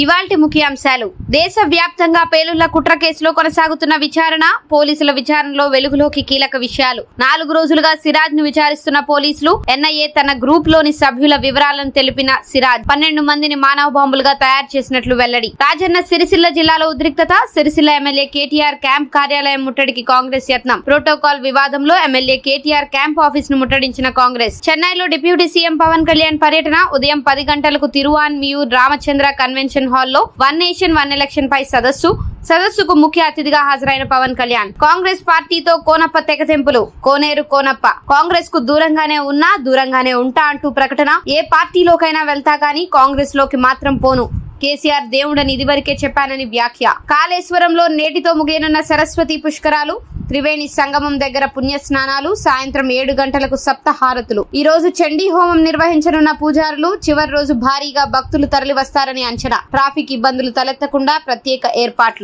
ఇవాల్టి ముఖ్యాంశాలు. దేశవ్యాప్తంగా పేలుళ్ల కుట్ర కేసులో కొనసాగుతున్న విచారణ, పోలీసుల విచారణలో వెలుగులోకి కీలక విషయాలు. 4 రోజులుగా సిరాజ్ ను విచారిస్తున్న పోలీసులు. ఎన్ఐఏ తన గ్రూప్ లోని సభ్యుల వివరాలను తెలిపిన సిరాజ్ 12 మందిని మానవ బాంబులుగా తయారు చేసినట్లు వెల్లడి. రాజన్న సిరిసిల్ల జిల్లాలో ఉద్రిక్తత. సిరిసిల్ల ఎమ్మెల్యే కేటీఆర్ క్యాంప్ కార్యాలయం ముట్టడికి కాంగ్రెస్ యత్నం. ప్రోటోకాల్ వివాదంలో ఎమ్మెల్యే కేటీఆర్ క్యాంప్ ఆఫీస్ ను ముట్టడించిన కాంగ్రెస్. చెన్నైలో డిప్యూటీ సీఎం పవన్ కళ్యాణ్ పర్యటన. ఉదయం 10 గంటలకు తిరువాన్మియూర్ రామచంద్ర కన్వెన్షన్ హాల్లో వన్ నేషన్ వన్ ఎలక్షన్ పై సదస్సుకు ముఖ్య అతిథిగా హాజరైన పవన్ కళ్యాణ్. కాంగ్రెస్ పార్టీతో కోనప్ప తెగతెంపులు. కోనేరు కోనప్ప కాంగ్రెస్ కు దూరంగానే ఉన్నా దూరంగానే ఉంటా అంటూ ప్రకటన. ఏ పార్టీలోకైనా వెళ్తా గానీ కాంగ్రెస్ లోకి మాత్రం పోను. కేసీఆర్ దేవుడని ఇదివరకే చెప్పానని వ్యాఖ్య. కాళేశ్వరంలో నేటితో ముగియనున్న సరస్వతి పుష్కరాలు. త్రివేణి సంగమం దగ్గర పుణ్యస్నానాలు. సాయంత్రం 7 గంటలకు సప్తహారతులు. ఈ రోజు చండీ హోమం నిర్వహించనున్న పూజారులు. చివరి రోజు భారీగా భక్తులు తరలి వస్తారని అంచనా. ట్రాఫిక్ ఇబ్బందులు తలెత్తకుండా ప్రత్యేక ఏర్పాట్లు.